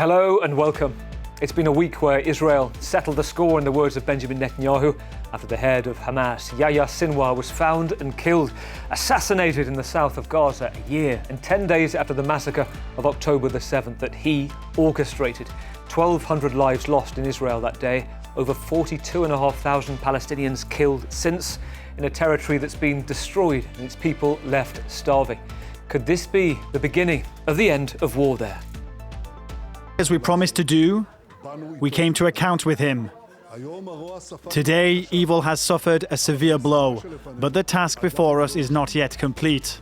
Hello and welcome. It's been a week where Israel settled the score, in the words of Benjamin Netanyahu, after the head of Hamas, Yahya Sinwar, was found and killed, assassinated in the south of Gaza a year and 10 days after the massacre of October the 7th that he orchestrated. 1,200 lives lost in Israel that day, over 42,500 Palestinians killed since, in a territory that's been destroyed and its people left starving. Could this be the beginning of the end of war there? As we promised to do, we came to account with him. Today, evil has suffered a severe blow, but the task before us is not yet complete.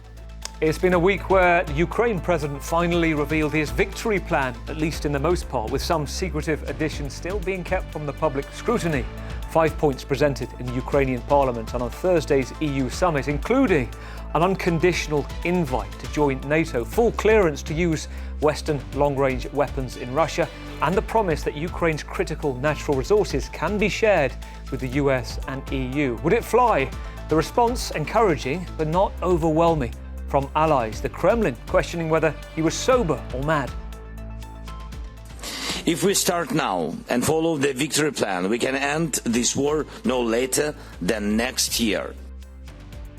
It's been a week where the Ukraine president finally revealed his victory plan, at least in the most part, with some secretive additions still being kept from the public scrutiny. 5 points presented in the Ukrainian parliament on Thursday's EU summit, including an unconditional invite to join NATO, full clearance to use Western long-range weapons in Russia, and the promise that Ukraine's critical natural resources can be shared with the US and EU. Would it fly? The response encouraging, but not overwhelming from allies. The Kremlin questioning whether he was sober or mad. If we start now and follow the victory plan, we can end this war no later than next year.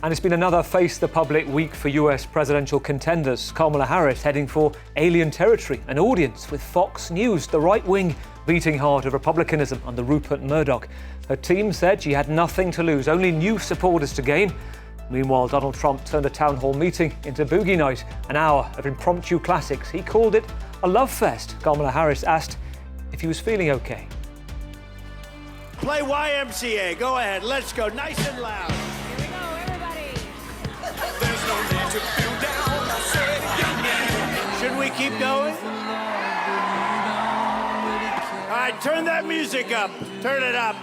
And it's been another face the public week for US presidential contenders. Kamala Harris heading for alien territory, an audience with Fox News, the right-wing beating heart of republicanism under Rupert Murdoch. Her team said she had nothing to lose, only new supporters to gain. Meanwhile, Donald Trump turned a town hall meeting into boogie night, an hour of impromptu classics. He called it a love fest. Kamala Harris asked if he was feeling okay. Play YMCA. Go ahead. Let's go. Nice and loud. Here we go, everybody. There's no need to feel down. I said young man. Should we keep going? All right, turn that music up. Turn it up.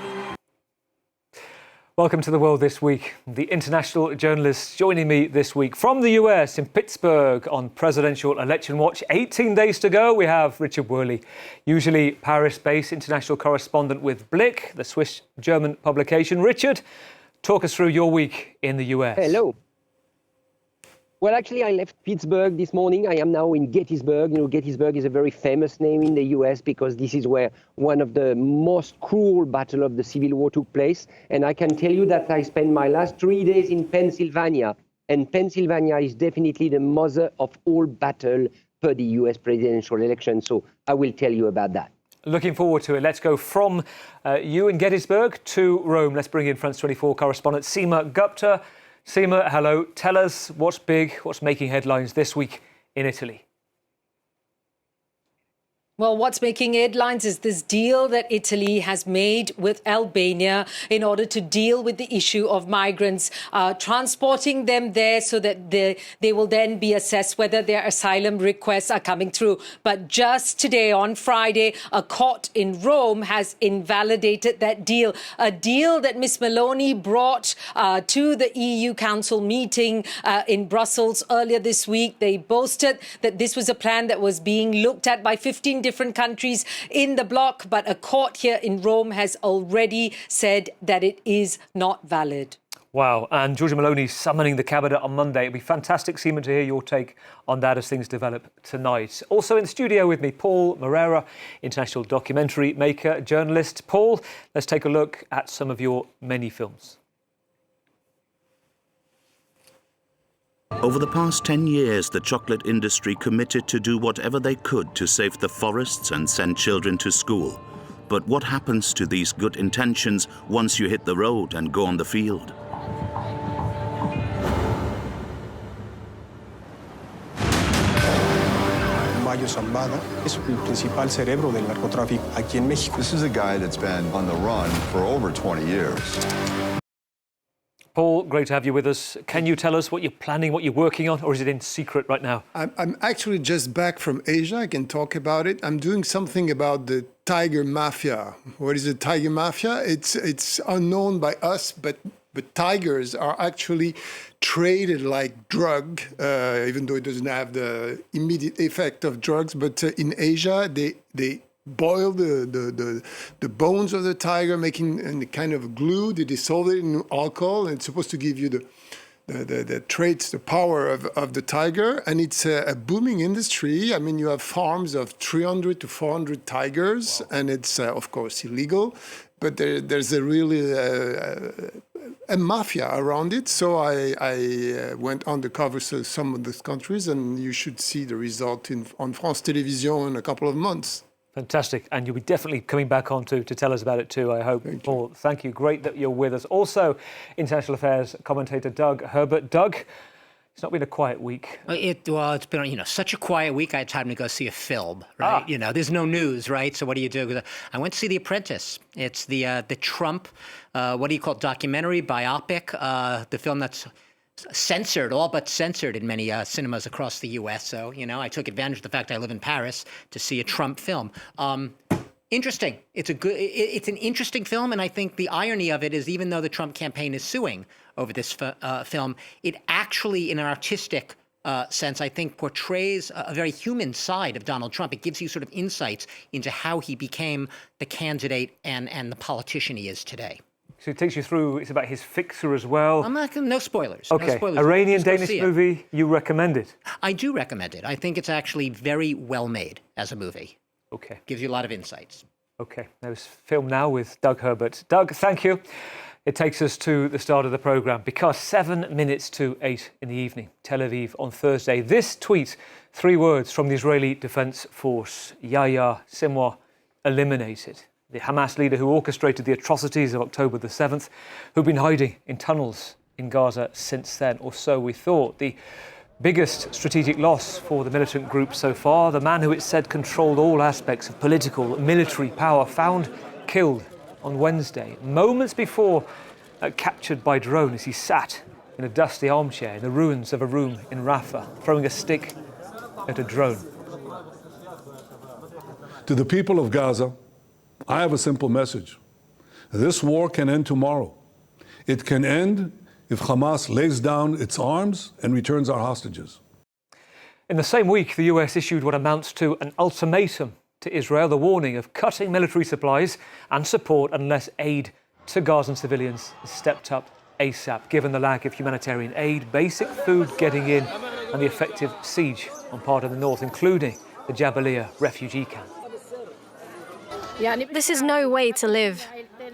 Welcome to The World This Week. The international journalists joining me this week from the US in Pittsburgh on presidential election watch. 18 days to go. We have Richard Worley, usually Paris-based international correspondent with Blick, the Swiss-German publication. Richard, talk us through your week in the US. Hello. Well, actually, I left Pittsburgh this morning. I am now in Gettysburg. You know, Gettysburg is a very famous name in the US because this is where one of the most cruel battles of the Civil War took place. And I can tell you that I spent my last 3 days in Pennsylvania. And Pennsylvania is definitely the mother of all battle per the US presidential election. So I will tell you about that. Looking forward to it. Let's go from you in Gettysburg to Rome. Let's bring in France 24 correspondent Seema Gupta. Seema, hello. Tell us what's big, what's making headlines this week in Italy. Well, what's making headlines is this deal that Italy has made with Albania in order to deal with the issue of migrants, transporting them there so that they will then be assessed whether their asylum requests are coming through. But just today, on Friday, a court in Rome has invalidated that deal, a deal that Ms. Meloni brought to the EU Council meeting in Brussels earlier this week. They boasted that this was a plan that was being looked at by 15 different countries in the bloc, but a court here in Rome has already said that it is not valid. Wow, and Giorgia Meloni summoning the cabinet on Monday. It'd be fantastic, Seema, to hear your take on that as things develop tonight. Also in the studio with me, Paul Moreira, international documentary maker, journalist. Paul, let's take a look at some of your many films. Over the past 10 years, the chocolate industry committed to do whatever they could to save the forests and send children to school. But what happens to these good intentions once you hit the road and go on the field? Mayo Zambada es el principal cerebro del narcotráfico aquí en México. This is a guy that's been on the run for over 20 years. Paul, great to have you with us. Can you tell us what you're planning, what you're working on, or is it in secret right now? I'm actually just back from Asia. I can talk about it. I'm doing something about the tiger mafia. What is the tiger mafia? It's unknown by us, but tigers are actually traded like drug, even though it doesn't have the immediate effect of drugs. But in Asia, they boil the bones of the tiger, making a kind of glue. They dissolve it in alcohol, and it's supposed to give you the traits, the power of the tiger, and it's a booming industry. I mean, you have farms of 300 to 400 tigers, and it's of course illegal, but there's a really a mafia around it. So I went undercover to some of those countries, and you should see the result on France Télévisions in a couple of months. Fantastic. And you'll be definitely coming back on to tell us about it too, I hope. Paul, thank you. Great that you're with us. Also, international affairs commentator Doug Herbert. Doug, it's not been a quiet week. It's been, such a quiet week. I had time to go see a film, right? There's no news, right? So what do you do? I went to see The Apprentice. It's the Trump, documentary, biopic, the film that's censored, all but censored in many cinemas across the U.S. So, I took advantage of the fact I live in Paris to see a Trump film. Interesting. It's an interesting film, and I think the irony of it is, even though the Trump campaign is suing over this film, it actually, in an artistic sense, I think portrays a very human side of Donald Trump. It gives you sort of insights into how he became the candidate and the politician he is today. So it takes you through, it's about his fixer as well. I'm not, no spoilers. Okay, no spoilers. Iranian-Danish movie, you recommend it? I do recommend it. I think it's actually very well made as a movie. Okay. Gives you a lot of insights. Okay, there's film now with Doug Herbert. Doug, thank you. It takes us to the start of the programme, because 7 minutes to 8 in the evening, Tel Aviv on Thursday. This tweet, 3 words from the Israeli Defence Force: Yahya Sinwar eliminated. The Hamas leader who orchestrated the atrocities of October the 7th, who'd been hiding in tunnels in Gaza since then, or so we thought. The biggest strategic loss for the militant group so far, the man who it said controlled all aspects of political, military power, found killed on Wednesday, moments before captured by drone as he sat in a dusty armchair in the ruins of a room in Rafah, throwing a stick at a drone. To the people of Gaza, I have a simple message. This war can end tomorrow. It can end if Hamas lays down its arms and returns our hostages. In the same week, the US issued what amounts to an ultimatum to Israel, the warning of cutting military supplies and support unless aid to Gazan civilians is stepped up ASAP, given the lack of humanitarian aid, basic food getting in, and the effective siege on part of the north, including the Jabalia refugee camp. This is no way to live.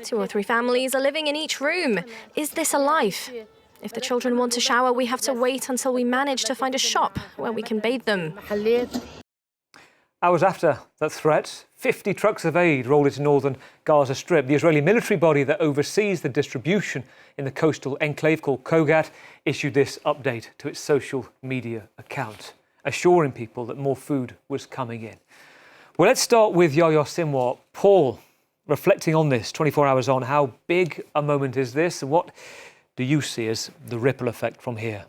2 or 3 families are living in each room. Is this a life? If the children want to shower, we have to wait until we manage to find a shop where we can bathe them. Hours after that threat, 50 trucks of aid rolled into northern Gaza Strip. The Israeli military body that oversees the distribution in the coastal enclave called Kogat issued this update to its social media account, assuring people that more food was coming in. Well, let's start with Yahya Sinwar. Paul, reflecting on this 24 hours on, how big a moment is this, and what do you see as the ripple effect from here?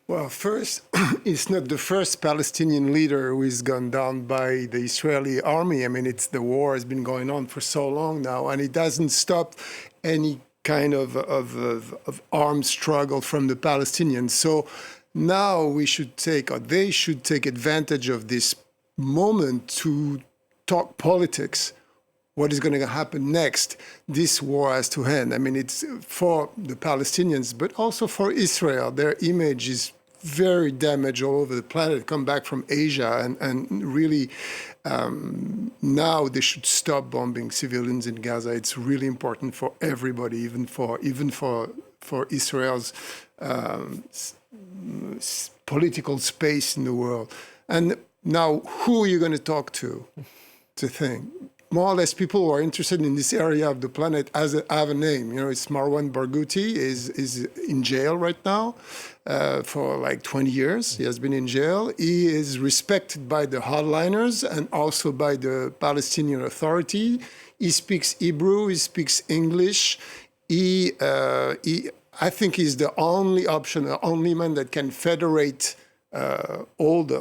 Well, first, it's not the first Palestinian leader who is gone down by the Israeli army. I mean, the war has been going on for so long now, and it doesn't stop any kind of armed struggle from the Palestinians. So now they should take advantage of this moment to talk politics. What is going to happen next? This war has to end. I mean, it's for the Palestinians, but also for Israel. Their image is very damaged all over the planet. Come back from Asia, and really now they should stop bombing civilians in Gaza. It's really important for everybody, even for Israel's political space in the world. And now, who are you going to talk to think? More or less, people who are interested in this area of the planet have a name. It's Marwan Barghouti is in jail right now for like 20 years. He has been in jail. He is respected by the hardliners and also by the Palestinian Authority. He speaks Hebrew. He speaks English. I think he's the only option, the only man that can federate all the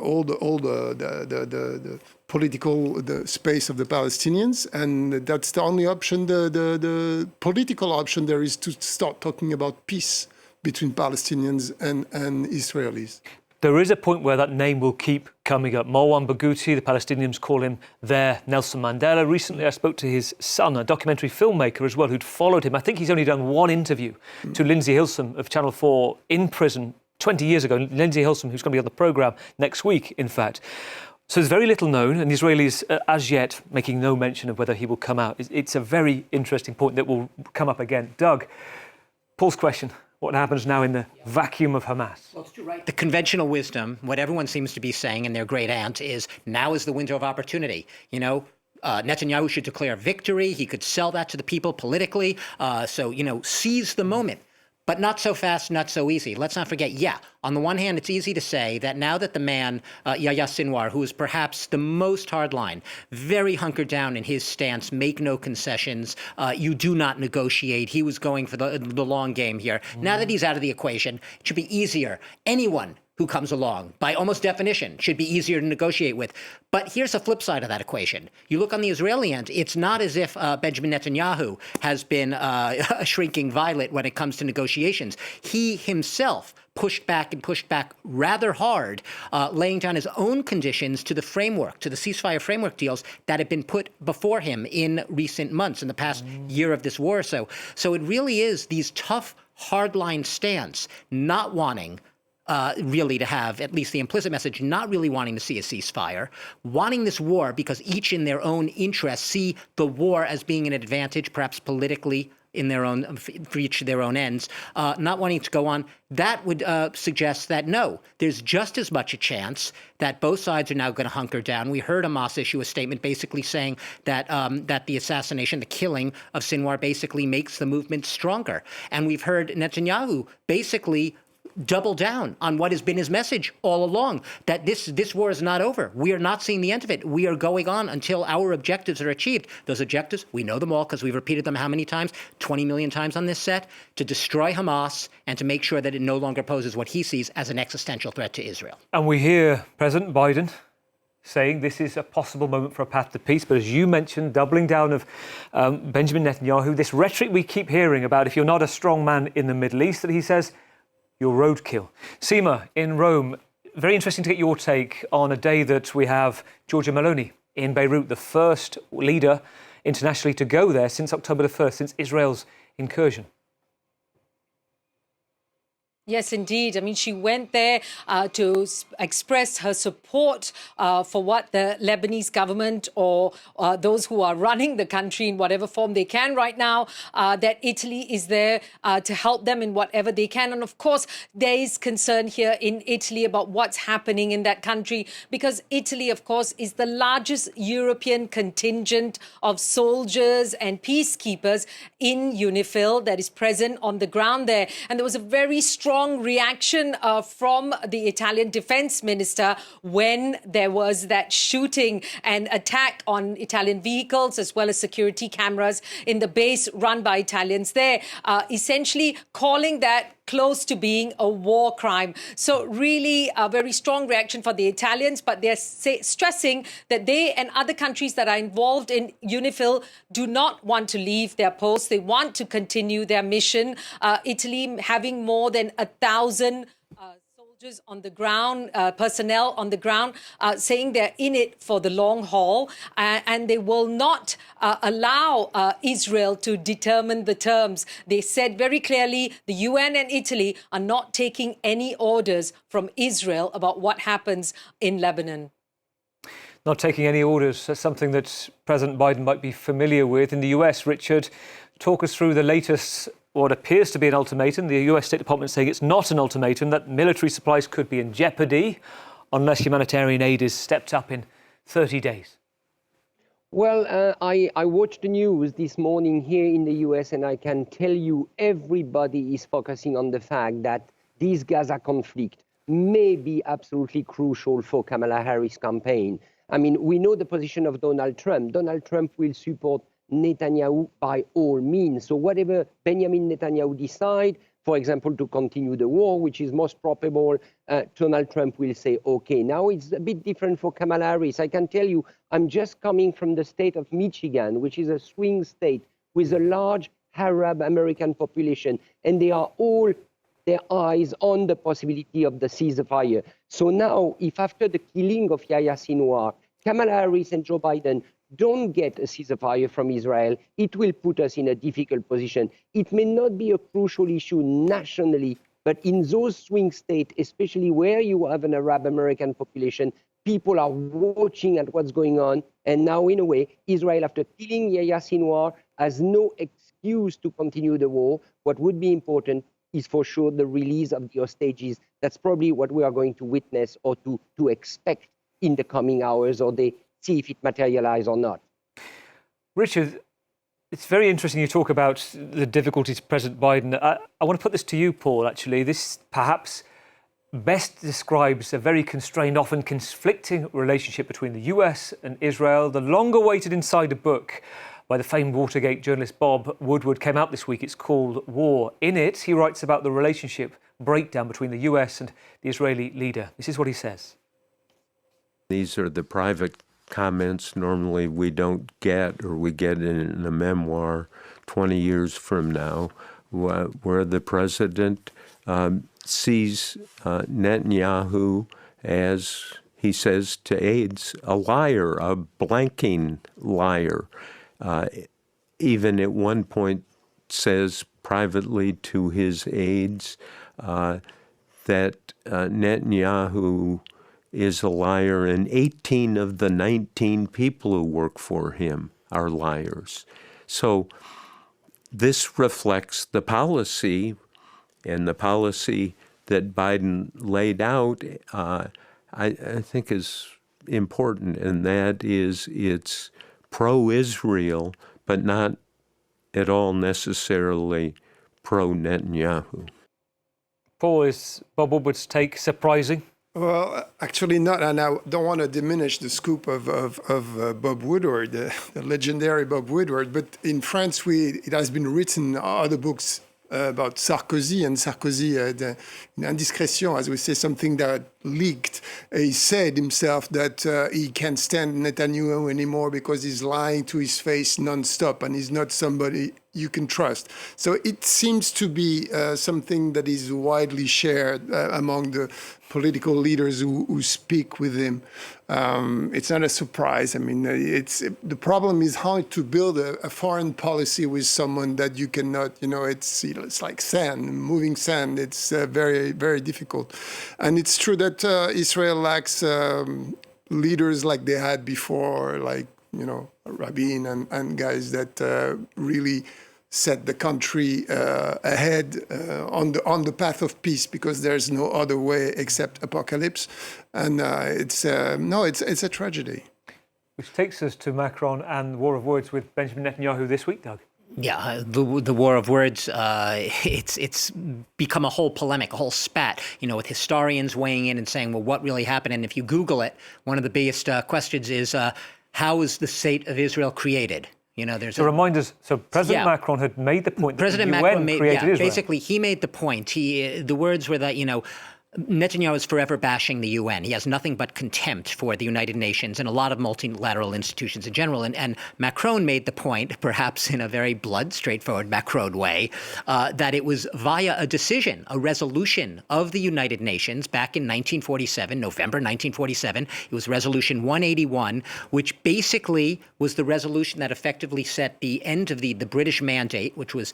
political space of the Palestinians, and that's the only option, the political option there is, to start talking about peace between Palestinians and Israelis. There is a point where that name will keep coming up. Marwan Barghouti, the Palestinians call him their Nelson Mandela. Recently, I spoke to his son, a documentary filmmaker as well, who'd followed him. I think he's only done one interview to Lindsay Hilsum of Channel 4 in prison 20 years ago. Lindsay Hilsum, who's going to be on the programme next week, in fact. So there's very little known, and the Israelis, as yet, making no mention of whether he will come out. It's a very interesting point that will come up again. Doug, Paul's question. What happens now in the vacuum of Hamas? Well, right. The conventional wisdom, what everyone seems to be saying in their great aunt, is now is the window of opportunity. You know, Netanyahu should declare victory. He could sell that to the people politically. So, seize the moment. But not so fast, not so easy. Let's not forget, on the one hand, it's easy to say that now that the man, Yahya Sinwar, who is perhaps the most hardline, very hunkered down in his stance, make no concessions, you do not negotiate. He was going for the long game here. Now that he's out of the equation, it should be easier. Anyone who comes along, by almost definition, should be easier to negotiate with. But here's the flip side of that equation. You look on the Israeli end, it's not as if Benjamin Netanyahu has been a shrinking violet when it comes to negotiations. He himself pushed back rather hard, laying down his own conditions to the framework, to the ceasefire framework deals that have been put before him in recent months, in the past year of this war or so. So it really is these tough, hardline stance, not wanting really to have at least the implicit message, not really wanting to see a ceasefire, wanting this war because each in their own interest see the war as being an advantage, perhaps politically in their own, for each of their own ends, not wanting to go on. That would suggest that, no, there's just as much a chance that both sides are now going to hunker down. We heard Hamas issue a statement basically saying that that the assassination, the killing of Sinwar basically makes the movement stronger. And we've heard Netanyahu basically double down on what has been his message all along, that this war is not over. We are not seeing the end of it. We are going on until our objectives are achieved. Those objectives, we know them all because we've repeated them how many times? 20 million times on this set, to destroy Hamas and to make sure that it no longer poses what he sees as an existential threat to Israel. And we hear President Biden saying this is a possible moment for a path to peace. But as you mentioned, doubling down of Benjamin Netanyahu, this rhetoric we keep hearing about if you're not a strong man in the Middle East, that he says, your roadkill. Seema, in Rome, very interesting to get your take on a day that we have Giorgia Meloni in Beirut, the first leader internationally to go there since October the 1st, since Israel's incursion. Yes, indeed. I mean, she went there to express her support for what the Lebanese government or those who are running the country in whatever form they can right now, that Italy is there to help them in whatever they can. And of course, there is concern here in Italy about what's happening in that country, because Italy, of course, is the largest European contingent of soldiers and peacekeepers in UNIFIL that is present on the ground there. And there was a very strong reaction from the Italian defense minister when there was that shooting and attack on Italian vehicles as well as security cameras in the base run by Italians there, essentially calling that close to being a war crime. So really a very strong reaction for the Italians, but they're stressing that they and other countries that are involved in UNIFIL do not want to leave their posts. They want to continue their mission. Italy having more than 1,000 soldiers on the ground, personnel on the ground, saying they're in it for the long haul, and they will not allow Israel to determine the terms. They said very clearly the UN and Italy are not taking any orders from Israel about what happens in Lebanon. Not taking any orders, that's something that President Biden might be familiar with. In the US, Richard, talk us through the latest, what appears to be an ultimatum. The US State Department saying it's not an ultimatum, that military supplies could be in jeopardy unless humanitarian aid is stepped up in 30 days. Well, I watched the news this morning here in the US, and I can tell you everybody is focusing on the fact that this Gaza conflict may be absolutely crucial for Kamala Harris' campaign. I mean, we know the position of Donald Trump. Donald Trump will support Netanyahu by all means. So whatever Benjamin Netanyahu decide, for example, to continue the war, which is most probable, Donald Trump will say, okay. Now it's a bit different for Kamala Harris. I can tell you, I'm just coming from the state of Michigan, which is a swing state with a large Arab American population, and they are all their eyes on the possibility of the ceasefire. So now, if after the killing of Yahya Sinwar, Kamala Harris and Joe Biden don't get a ceasefire from Israel, it will put us in a difficult position. It may not be a crucial issue nationally, but in those swing states, especially where you have an Arab American population, people are watching at what's going on. And now, in a way, Israel, after killing Yahya Sinwar, has no excuse to continue the war. What would be important is for sure the release of the hostages. That's probably what we are going to witness or to expect in the coming hours, or they see if it materializes or not. Richard, it's very interesting you talk about the difficulties President Biden. I want to put this to you, Paul, actually. This perhaps best describes a very constrained, often conflicting relationship between the US and Israel. The long-awaited insider book by the famed Watergate journalist Bob Woodward came out this week. It's called War. In it, he writes about the relationship breakdown between the US and the Israeli leader. This is what he says. These are the private comments normally we don't get, or we get in a memoir 20 years from now, where the president sees Netanyahu as, he says to aides, a liar, a blanking liar. Even at one point says privately to his aides that Netanyahu is a liar, and 18 of the 19 people who work for him are liars. So this reflects the policy, and the policy that Biden laid out, I think is important, and that is it's pro-Israel, but not at all necessarily pro-Netanyahu. Paul, is Bob Woodward's take surprising? Well, actually not, and I don't want to diminish the scoop of Bob Woodward, the legendary Bob Woodward, but in France, it has been written, other books about Sarkozy, and Sarkozy had an indiscretion, as we say, something that leaked. He said himself that he can't stand Netanyahu anymore because he's lying to his face nonstop, and he's not somebody you can trust. So it seems to be something that is widely shared among the political leaders who speak with him. It's not a surprise. I mean, the problem is how to build a foreign policy with someone that you cannot, it's like sand, moving sand. It's very, very difficult. And it's true that Israel lacks leaders like they had before, like, Rabin and guys that really set the country ahead on the path of peace, because there's no other way except apocalypse. And it's a tragedy. Which takes us to Macron and the war of words with Benjamin Netanyahu this week, Doug. Yeah, the war of words, it's become a whole polemic, a whole spat, with historians weighing in and saying, well, what really happened? And if you Google it, one of the biggest questions is, how is the state of Israel created? So remind us, President Macron had made the point that the UN created Israel. Basically, he made the point. The words were that, Netanyahu is forever bashing the UN. He has nothing but contempt for the United Nations and a lot of multilateral institutions in general. And Macron made the point, perhaps in a very blunt, straightforward Macron way, that it was via a decision, a resolution of the United Nations back in 1947, November 1947. It was Resolution 181, which basically was the resolution that effectively set the end of the British mandate, which was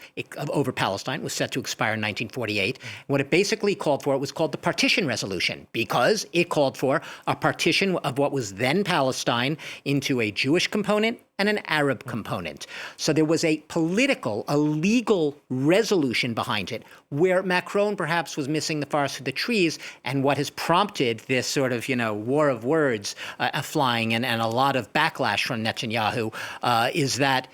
over Palestine, was set to expire in 1948. What it basically called for, it was called the Partition Resolution, because it called for a partition of what was then Palestine into a Jewish component and an Arab component. So there was a legal resolution behind it, where Macron perhaps was missing the forest through the trees, and what has prompted this sort of, war of words flying and a lot of backlash from Netanyahu is that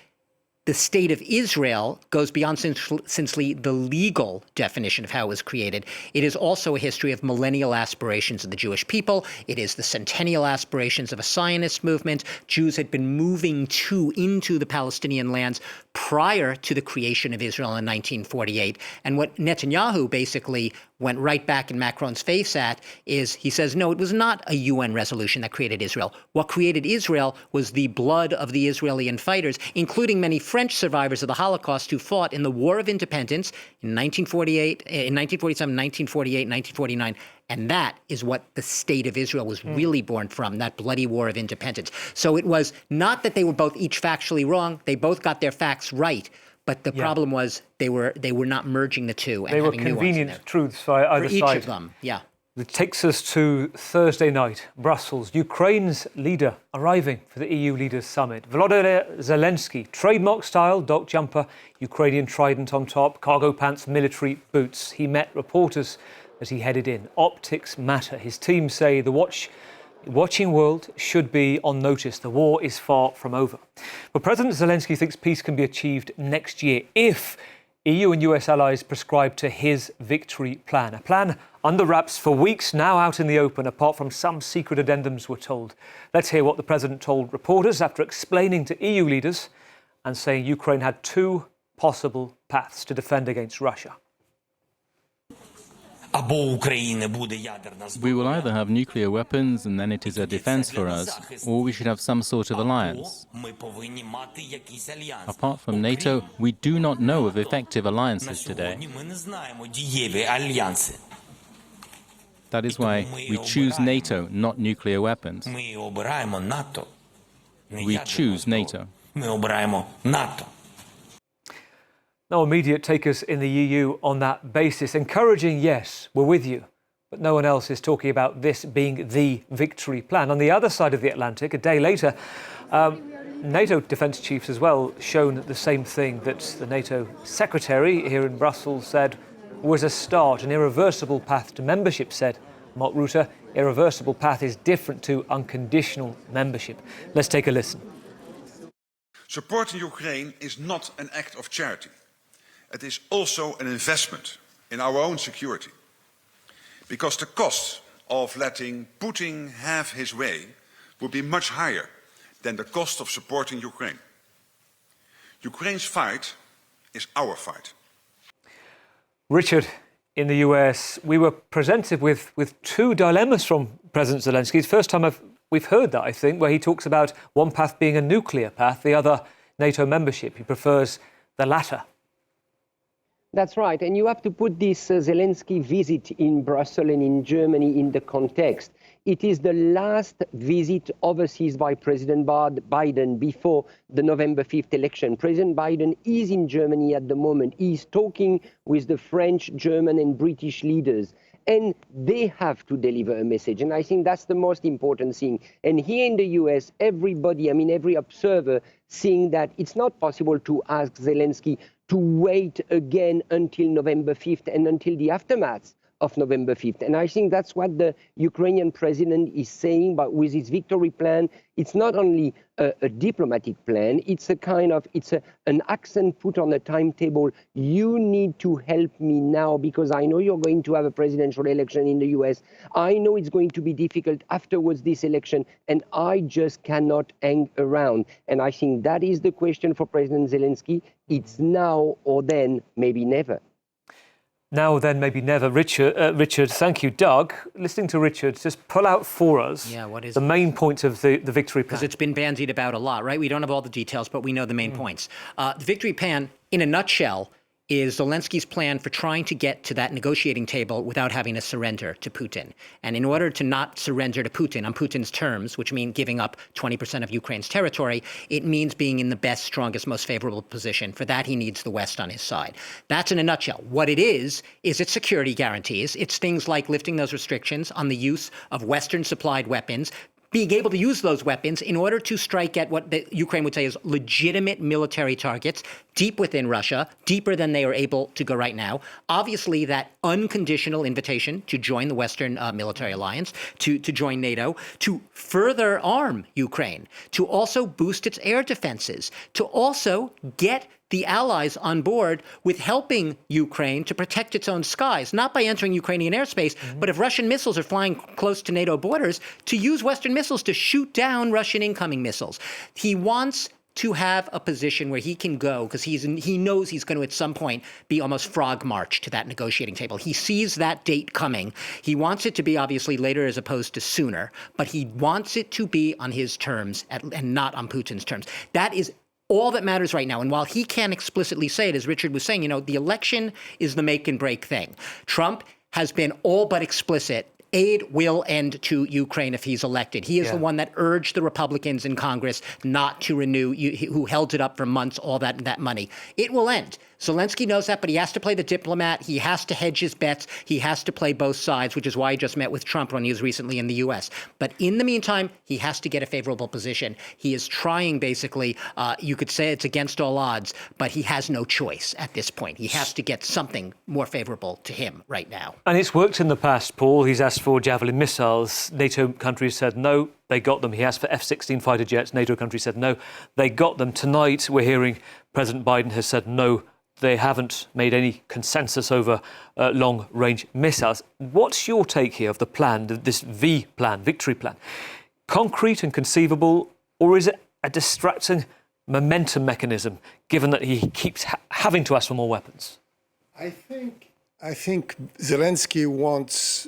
the state of Israel goes beyond simply the legal definition of how it was created. It is also a history of millennial aspirations of the Jewish people. It is the centennial aspirations of a Zionist movement. Jews had been moving into the Palestinian lands prior to the creation of Israel in 1948. And what Netanyahu basically went right back in Macron's face at is, he says, no, it was not a UN resolution that created Israel. What created Israel was the blood of the Israeli fighters, including many French survivors of the Holocaust who fought in the War of Independence in 1948, in 1947, 1948, 1949. And that is what the state of Israel was really born from, that bloody War of Independence. So it was not that they were both each factually wrong. They both got their facts right. But the problem was they were not merging the two. And they were having convenient truths for either each side. of them, yeah. It takes us to Thursday night, Brussels. Ukraine's leader arriving for the EU leaders' summit. Volodymyr Zelensky, trademark-style dock jumper, Ukrainian trident on top, cargo pants, military boots. He met reporters as he headed in. Optics matter. His team say the watching world should be on notice. The war is far from over. But President Zelensky thinks peace can be achieved next year if EU and US allies prescribe to his victory plan. A plan under wraps for weeks, now out in the open, apart from some secret addendums, we're told. Let's hear what the president told reporters after explaining to EU leaders and saying Ukraine had two possible paths to defend against Russia. We will either have nuclear weapons and then it is a defense for us, or we should have some sort of alliance. Apart from NATO, we do not know of effective alliances today. That is why we choose NATO, not nuclear weapons. We choose NATO. No immediate takers in the EU on that basis. Encouraging, yes, we're with you. But no one else is talking about this being the victory plan. On the other side of the Atlantic, a day later, NATO defence chiefs as well shown the same thing that the NATO secretary here in Brussels said was a start, an irreversible path to membership, said Mark Rutte. Irreversible path is different to unconditional membership. Let's take a listen. Supporting Ukraine is not an act of charity. It is also an investment in our own security. Because the cost of letting Putin have his way would be much higher than the cost of supporting Ukraine. Ukraine's fight is our fight. Richard, in the US, we were presented with two dilemmas from President Zelensky. It's the first time we've heard that, I think, where he talks about one path being a nuclear path, the other NATO membership. He prefers the latter. That's right. And you have to put this Zelensky visit in Brussels and in Germany in the context. It is the last visit overseas by President Biden before the November 5th election. President Biden is in Germany at the moment. He's talking with the French, German and British leaders. And they have to deliver a message. And I think that's the most important thing. And here in the US, everybody, every observer, seeing that it's not possible to ask Zelensky to wait again until November 5th and until the aftermath of November 5th. And I think that's what the Ukrainian president is saying, but with his victory plan, it's not only a diplomatic plan, it's an accent put on a timetable. You need to help me now because I know you're going to have a presidential election in the US. I know it's going to be difficult afterwards this election, and I just cannot hang around. And I think that is the question for President Zelensky. It's now or then, maybe never. Now then, maybe never. Richard, thank you. Doug, listening to Richard, just pull out for us the main points of the victory plan. Because it's been bandied about a lot, right? We don't have all the details, but we know the main points. The victory plan, in a nutshell, is Zelensky's plan for trying to get to that negotiating table without having to surrender to Putin. And in order to not surrender to Putin on Putin's terms, which mean giving up 20% of Ukraine's territory, it means being in the best, strongest, most favorable position. For that, he needs the West on his side. That's in a nutshell. What it is it's security guarantees. It's things like lifting those restrictions on the use of Western-supplied weapons, being able to use those weapons in order to strike at what the Ukraine would say is legitimate military targets deep within Russia, deeper than they are able to go right now. Obviously, that unconditional invitation to join the Western military alliance, to join NATO, to further arm Ukraine, to also boost its air defenses, to also get the allies on board with helping Ukraine to protect its own skies, not by entering Ukrainian airspace, but if Russian missiles are flying close to NATO borders, to use Western missiles to shoot down Russian incoming missiles. He wants to have a position where he can go, because he knows he's going to at some point be almost frog march to that negotiating table. He sees that date coming. He wants it to be obviously later as opposed to sooner, but he wants it to be on his terms and not on Putin's terms. That is all that matters right now, and while he can't explicitly say it, as Richard was saying, the election is the make and break thing. Trump has been all but explicit. Aid will end to Ukraine if he's elected. He is the one that urged the Republicans in Congress not to renew, who held it up for months, all that money. It will end. Zelensky knows that, but he has to play the diplomat. He has to hedge his bets. He has to play both sides, which is why he just met with Trump when he was recently in the U.S. But in the meantime, he has to get a favorable position. He is trying, basically, you could say it's against all odds, but he has no choice at this point. He has to get something more favorable to him right now. And it's worked in the past, Paul. He's asked for Javelin missiles. NATO countries said no, they got them. He asked for F-16 fighter jets. NATO countries said no, they got them. Tonight, we're hearing President Biden has said no, they haven't made any consensus over long-range missiles. What's your take here of the plan, this V plan, victory plan? Concrete and conceivable, or is it a distracting momentum mechanism, given that he keeps having to ask for more weapons? I think Zelensky wants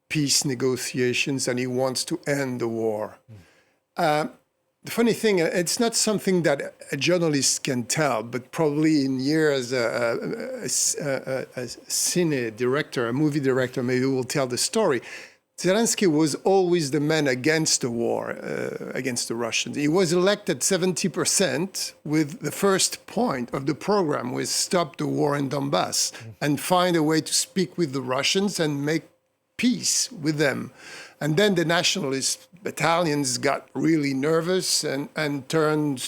peace negotiations and he wants to end the war. The funny thing, it's not something that a journalist can tell, but probably in years a cine director, a movie director, maybe will tell the story. Zelensky was always the man against the war, against the Russians. He was elected 70% with the first point of the program was stop the war in Donbass and find a way to speak with the Russians and make peace with them. And then the nationalist battalions got really nervous and turned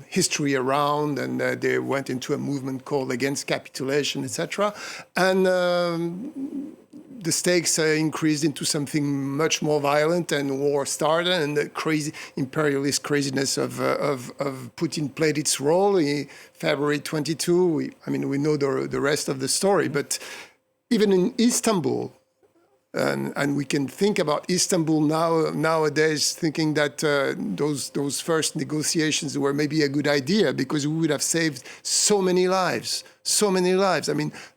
history around, and they went into a movement called Against Capitulation, etc. And the stakes increased into something much more violent, and war started, and the crazy imperialist craziness of Putin played its role. February 22, we know the rest of the story, but even in Istanbul, and we can think about Istanbul nowadays, thinking that those first negotiations were maybe a good idea because we would have saved so many lives.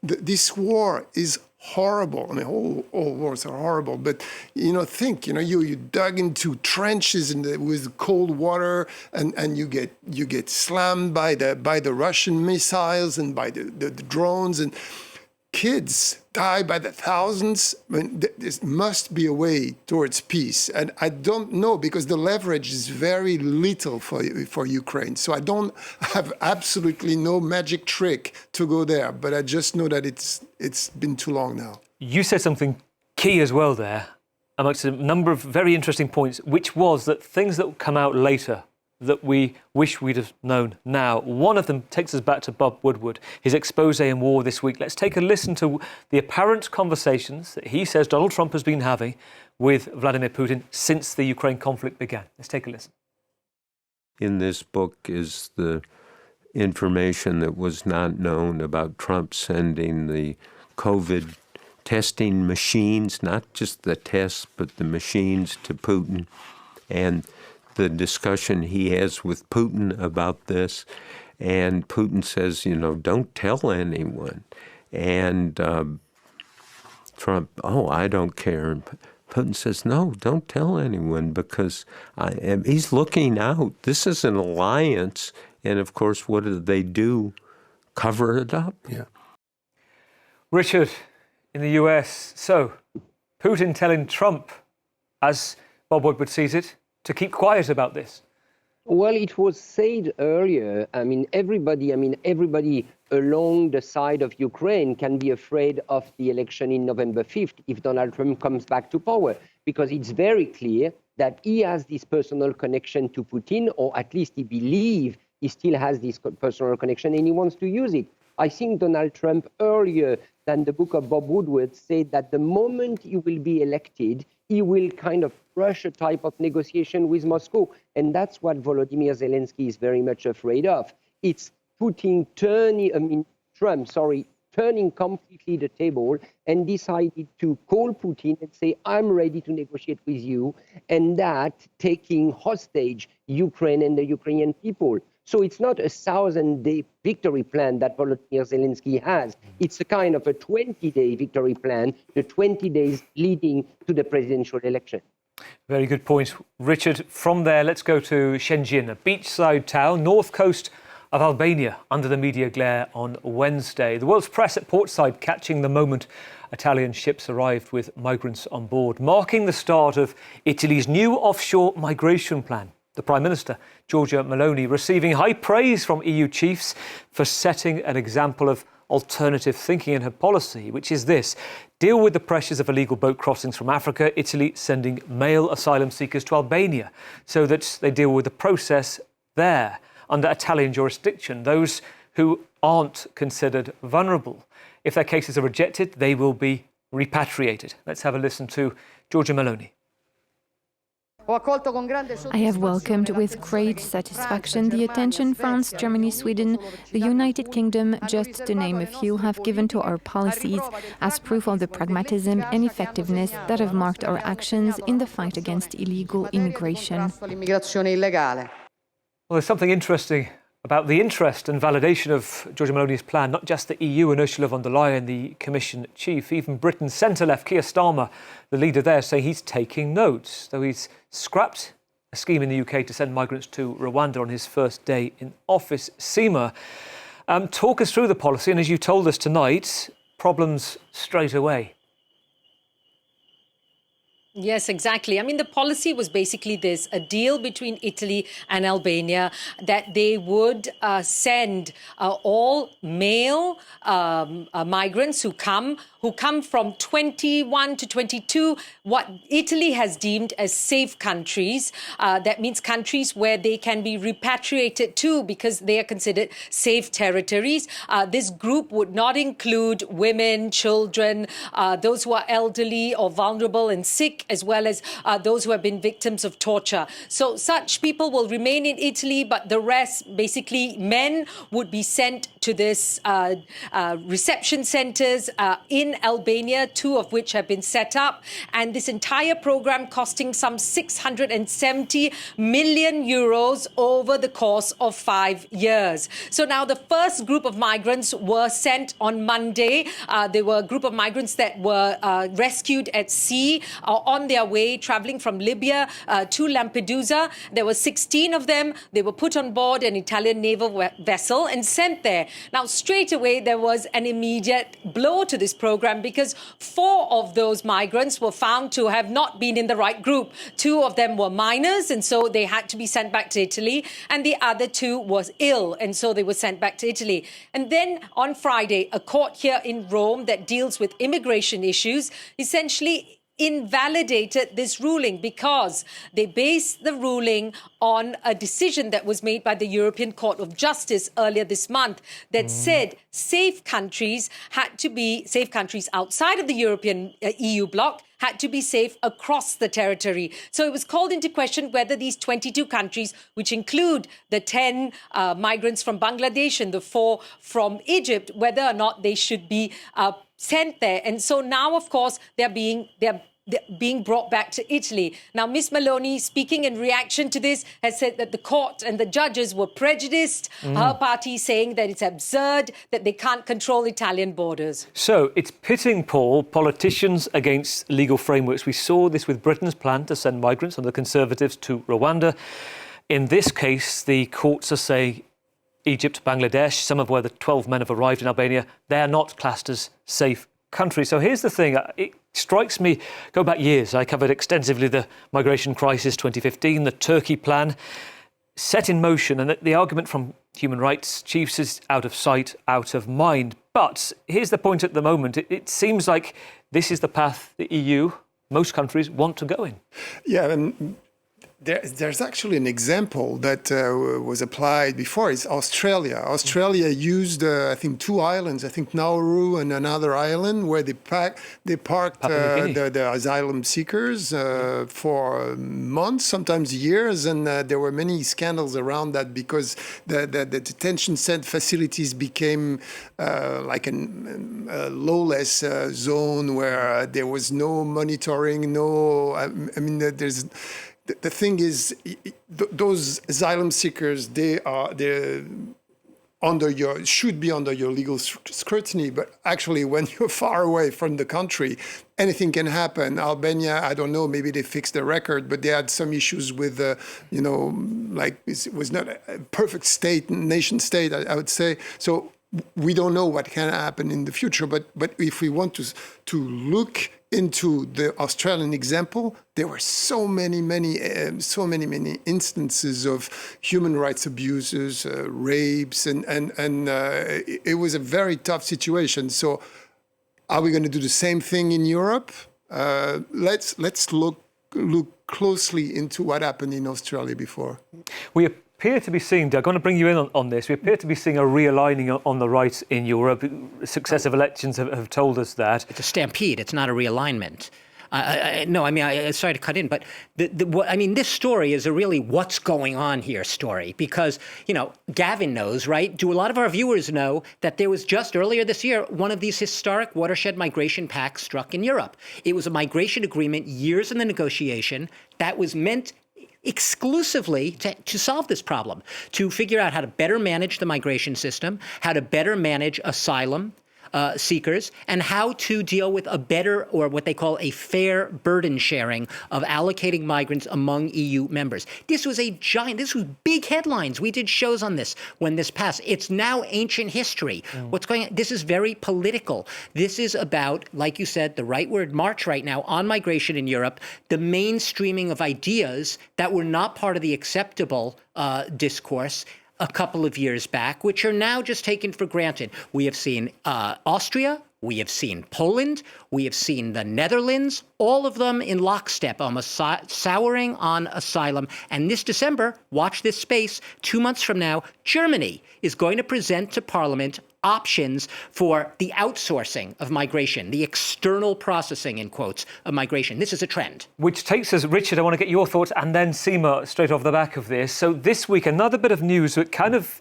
This war is horrible. All wars are horrible. But you dug into trenches with cold water, and you get slammed by the Russian missiles and by the drones, and kids die by the thousands. There must be a way towards peace. And I don't know, because the leverage is very little for Ukraine. So I don't have absolutely no magic trick to go there. But I just know that it's been too long now. You said something key as well there, amongst a number of very interesting points, which was that things that will come out later that we wish we'd have known now. One of them takes us back to Bob Woodward, his expose in war this week. Let's take a listen to the apparent conversations that he says Donald Trump has been having with Vladimir Putin since the Ukraine conflict began. Let's take a listen. In this book is the information that was not known about Trump sending the COVID testing machines, not just the tests, but the machines to Putin, and the discussion he has with Putin about this. And Putin says, don't tell anyone. And Trump, I don't care. And Putin says, no, don't tell anyone, because he's looking out. This is an alliance. And of course, what do? Cover it up. Yeah. Richard, in the US, so Putin telling Trump, as Bob Woodward sees it, to keep quiet about this? Well, it was said earlier. Everybody along the side of Ukraine can be afraid of the election in November 5th if Donald Trump comes back to power, because it's very clear that he has this personal connection to Putin, or at least he believes he still has this personal connection, and he wants to use it. I think Donald Trump, earlier than the book of Bob Woodward, said that the moment he will be elected, he will kind of rush a type of negotiation with Moscow. And that's what Volodymyr Zelensky is very much afraid of. It's Trump turning completely the table and decided to call Putin and say, I'm ready to negotiate with you, and that taking hostage Ukraine and the Ukrainian people. So it's not a 1,000-day victory plan that Volodymyr Zelensky has. It's a kind of a 20-day victory plan, the 20 days leading to the presidential election. Very good point. Richard, from there, let's go to Shenzhen, a beachside town, north coast of Albania, under the media glare on Wednesday. The world's press at portside catching the moment Italian ships arrived with migrants on board, marking the start of Italy's new offshore migration plan. The Prime Minister, Giorgia Meloni, receiving high praise from EU chiefs for setting an example of alternative thinking in her policy, which is this: deal with the pressures of illegal boat crossings from Africa, Italy sending male asylum seekers to Albania so that they deal with the process there under Italian jurisdiction, those who aren't considered vulnerable. If their cases are rejected, they will be repatriated. Let's have a listen to Giorgia Meloni. I have welcomed with great satisfaction the attention France, Germany, Sweden, the United Kingdom, just to name a few, have given to our policies as proof of the pragmatism and effectiveness that have marked our actions in the fight against illegal immigration. Well, there's something interesting about the interest and validation of Giorgia Meloni's plan, not just the EU and Ursula von der Leyen, the Commission chief, even Britain's centre-left Keir Starmer, the leader there, saying he's taking notes, though he's scrapped a scheme in the UK to send migrants to Rwanda on his first day in office. Seema, talk us through the policy, and as you told us tonight, problems straight away. Yes, exactly. I mean, the policy was basically this: a deal between Italy and Albania that they would send all male migrants who come from 21 to 22, what Italy has deemed as safe countries. That means countries where they can be repatriated to because they are considered safe territories. This group would not include women, children, those who are elderly or vulnerable and sick, as well as those who have been victims of torture. So such people will remain in Italy, but the rest, basically men, would be sent to this reception centres in Albania, 2 of which have been set up. And this entire program costing some 670 million euros over the course of 5 years. So now the first group of migrants were sent on Monday. There were a group of migrants that were rescued at sea on their way traveling from Libya to Lampedusa. There were 16 of them. They were put on board an Italian naval vessel and sent there. Now, straight away, there was an immediate blow to this program because 4 of those migrants were found to have not been in the right group. 2 of them were minors, and so they had to be sent back to Italy. And the other 2 was ill, and so they were sent back to Italy. And then on Friday, a court here in Rome that deals with immigration issues essentially invalidated this ruling because they based the ruling on a decision that was made by the European Court of Justice earlier this month that said safe countries outside of the European EU bloc had to be safe across the territory. So it was called into question whether these 22 countries, which include the 10 migrants from Bangladesh and the 4 from Egypt, whether or not they should be sent there. And so now, of course, they're being brought back to Italy. Now, Ms. Meloni, speaking in reaction to this, has said that the court and the judges were prejudiced. Her party saying that it's absurd that they can't control Italian borders. So it's pitting, Paul, politicians against legal frameworks. We saw this with Britain's plan to send migrants under the Conservatives to Rwanda. In this case, the courts are saying Egypt, Bangladesh, some of where the 12 men have arrived in Albania, they're not classed as safe countries. So here's the thing. It strikes me, go back years. I covered extensively the migration crisis 2015, the Turkey plan set in motion. And the argument from human rights chiefs is out of sight, out of mind. But here's the point at the moment. It seems like this is the path the EU, most countries, want to go in. Yeah, and there's actually an example that was applied before. It's Australia. Australia used, I think, 2 islands, I think Nauru and another island, where they parked the asylum seekers for months, sometimes years. And there were many scandals around that because the detention facilities became like a lawless zone where there was no monitoring, The thing is, those asylum seekers, they're should be under your legal scrutiny. But actually, when you're far away from the country, anything can happen. Albania, I don't know, maybe they fixed the record, but they had some issues with, like it was not a perfect nation state, I would say. So we don't know what can happen in the future. But if we want to look into the Australian example, there were so many instances of human rights abuses, rapes, and it was a very tough situation. So, are we going to do the same thing in Europe? Let's look closely into what happened in Australia before. We appear to be seeing, I'm going to bring you in on this, we appear to be seeing a realigning on the right in Europe. Successive elections have told us that. It's a stampede, it's not a realignment. Sorry to cut in, but this story is a really what's going on here story because, Gavin knows, right? Do a lot of our viewers know that there was just earlier this year, one of these historic watershed migration pacts struck in Europe. It was a migration agreement, years in the negotiation, that was meant exclusively to solve this problem, to figure out how to better manage the migration system, how to better manage asylum seekers, and how to deal with a better, or what they call a fair burden sharing of allocating migrants among EU members. This was big headlines. We did shows on this when this passed. It's now ancient history. What's going on? This is very political. This is about, like you said, the rightward march right now on migration in Europe, the mainstreaming of ideas that were not part of the acceptable discourse a couple of years back, which are now just taken for granted. We have seen Austria, we have seen Poland, we have seen the Netherlands, all of them in lockstep, almost souring on asylum. And this December, watch this space, 2 months from now, Germany is going to present to Parliament options for the outsourcing of migration, the external processing, in quotes, of migration. This is a trend. Which takes us, Richard, I want to get your thoughts, and then Seema straight off the back of this. So this week, another bit of news that kind of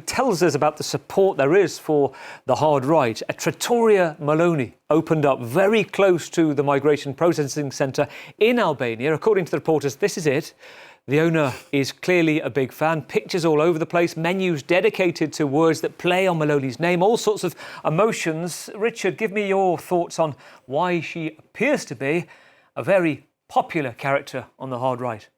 tells us about the support there is for the hard right. A trattoria Meloni opened up very close to the migration processing centre in Albania. According to the reporters, this is it. The owner is clearly a big fan. Pictures all over the place, menus dedicated to words that play on Meloni's name, all sorts of emotions. Richard, give me your thoughts on why she appears to be a very popular character on the hard right.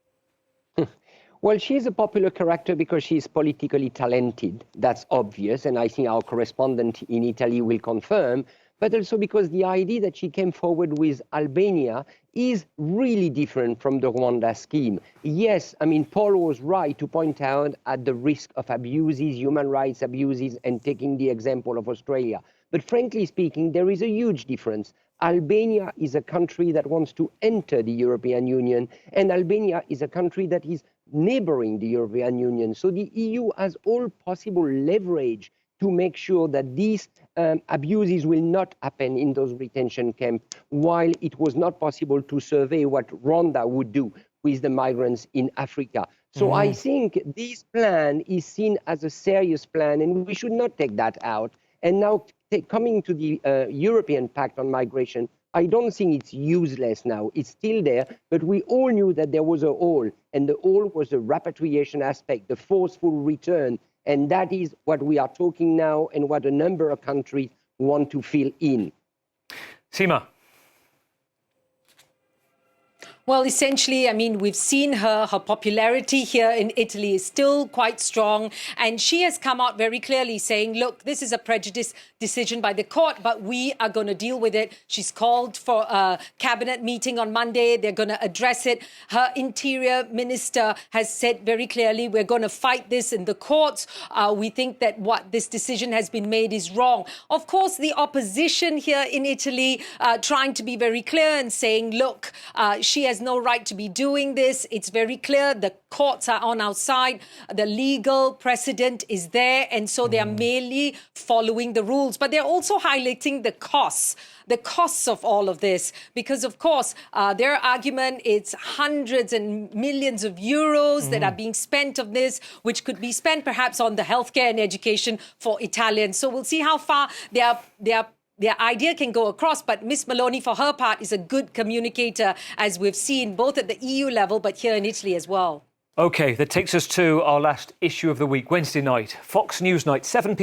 Well, she's a popular character because she's politically talented. That's obvious, and I think our correspondent in Italy will confirm. But also because the idea that she came forward with Albania is really different from the Rwanda scheme. Yes, Paul was right to point out at the risk of abuses, human rights abuses, and taking the example of Australia. But frankly speaking, there is a huge difference. Albania is a country that wants to enter the European Union, and Albania is a country that is neighboring the European Union. So the EU has all possible leverage to make sure that these abuses will not happen in those retention camps, while it was not possible to survey what Rwanda would do with the migrants in Africa. So I think this plan is seen as a serious plan, and we should not take that out. And now coming to the European Pact on Migration, I don't think it's useless now. It's still there, but we all knew that there was a hole, and the hole was the repatriation aspect, the forceful return. And that is what we are talking now and what a number of countries want to fill in. Seema. Well, essentially, we've seen her popularity here in Italy is still quite strong. And she has come out very clearly saying, look, this is a prejudice decision by the court, but we are going to deal with it. She's called for a cabinet meeting on Monday. They're going to address it. Her interior minister has said very clearly, we're going to fight this in the courts. We think that what this decision has been made is wrong. Of course, the opposition here in Italy trying to be very clear and saying, look, she has no right to be doing this. It's very clear. The courts are on our side. The legal precedent is there. And so they are merely following the rules. But they're also highlighting the costs of all of this. Because, of course, their argument, it's hundreds and millions of euros that are being spent on this, which could be spent perhaps on the healthcare and education for Italians. So we'll see how far their idea can go across, but Ms. Meloni, for her part, is a good communicator, as we've seen both at the EU level, but here in Italy as well. OK, that takes us to our last issue of the week, Wednesday night. Fox News night, 7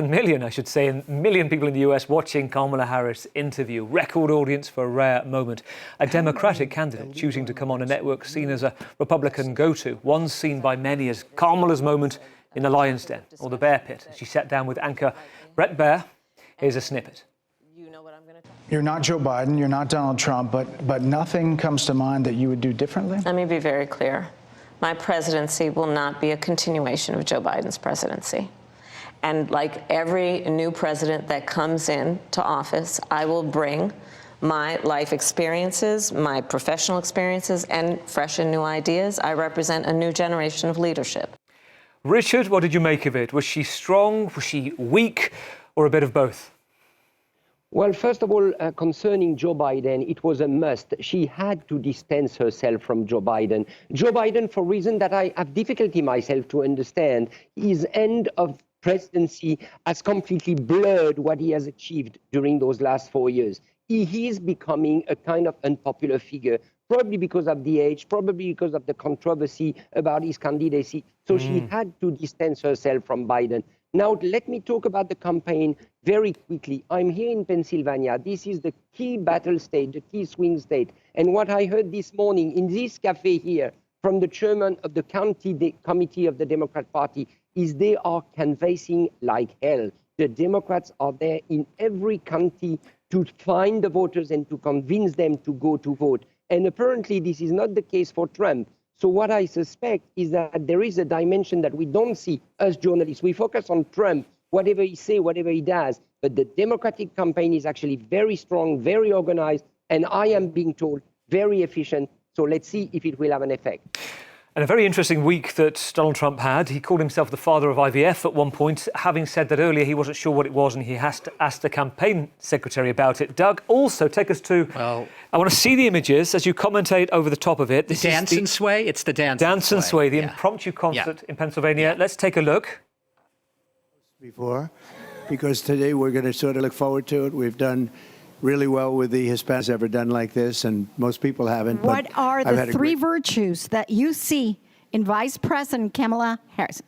million, I should say, and million people in the US watching Kamala Harris interview. Record audience for a rare moment. A Democratic candidate choosing to come on a network seen as a Republican go-to. One seen by many as Kamala's moment in the Lion's Den, or the Bear Pit. She sat down with anchor Brett Baer. Here's a snippet. You're not Joe Biden, you're not Donald Trump, but nothing comes to mind that you would do differently? Let me be very clear. My presidency will not be a continuation of Joe Biden's presidency. And like every new president that comes into office, I will bring my life experiences, my professional experiences, and fresh and new ideas. I represent a new generation of leadership. Richard, what did you make of it? Was she strong? Was she weak? Or a bit of both? Well, first of all, concerning Joe Biden, it was a must. She had to distance herself from Joe Biden. Joe Biden, for a reason that I have difficulty myself to understand, his end of presidency has completely blurred what he has achieved during those last 4 years. He is becoming a kind of unpopular figure, probably because of the age, probably because of the controversy about his candidacy. So she had to distance herself from Biden. Now, let me talk about the campaign very quickly. I'm here in Pennsylvania. This is the key battle state, the key swing state. And what I heard this morning in this cafe here from the chairman of the county committee of the Democrat Party is they are canvassing like hell. The Democrats are there in every county to find the voters and to convince them to go to vote. And apparently this is not the case for Trump. So what I suspect is that there is a dimension that we don't see as journalists. We focus on Trump, whatever he says, whatever he does. But the Democratic campaign is actually very strong, very organized, and I am being told very efficient. So let's see if it will have an effect. And a very interesting week that Donald Trump had. He called himself the father of IVF at one point, having said that earlier he wasn't sure what it was and he has to ask the campaign secretary about it. Doug, also take us to... Well, I want to see the images as you commentate over the top of it. This Dance and Sway? It's the Dance and Sway, the impromptu concert in Pennsylvania. Let's take a look. Before, because today we're going to sort of look forward to it. We've done really well with the Hispanics ever done like this, and most people haven't. What are the three virtues that you see in Vice President Kamala Harris?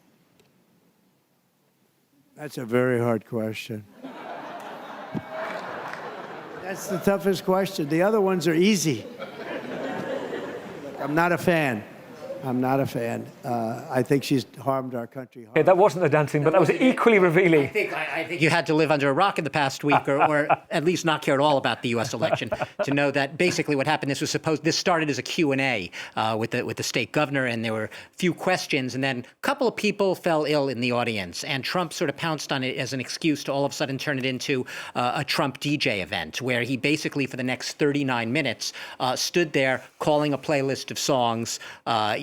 That's a very hard question. That's the toughest question. The other ones are easy. I'm not a fan. I think she's harmed our country. Yeah, that wasn't the dancing, but that was equally revealing. I think you had to live under a rock in the past week, or at least not care at all about the U.S. election, to know that basically what happened. This started as a Q&A with the state governor, and there were a few questions, and then a couple of people fell ill in the audience, and Trump sort of pounced on it as an excuse to all of a sudden turn it into a Trump DJ event, where he basically for the next 39 minutes stood there calling a playlist of songs,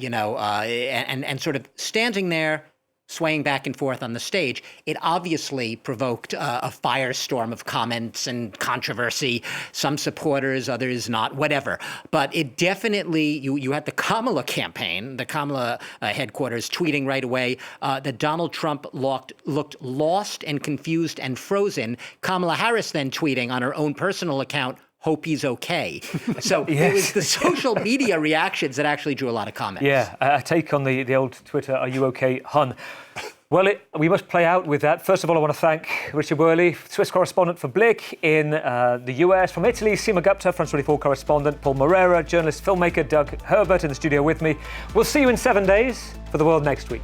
and sort of standing there, swaying back and forth on the stage. It obviously provoked a firestorm of comments and controversy. Some supporters, others not, whatever. But it definitely, you had the Kamala campaign, the Kamala headquarters tweeting right away that Donald Trump looked lost and confused and frozen. Kamala Harris then tweeting on her own personal account, hope he's okay. So It was the social media reactions that actually drew a lot of comments. Yeah, a take on the old Twitter, are you okay, hun? Well, we must play out with that. First of all, I want to thank Richard Worley, Swiss correspondent for Blick in the US. From Italy, Seema Gupta, France 24 correspondent, Paul Moreira, journalist, filmmaker, Doug Herbert in the studio with me. We'll see you in 7 days for The World next week.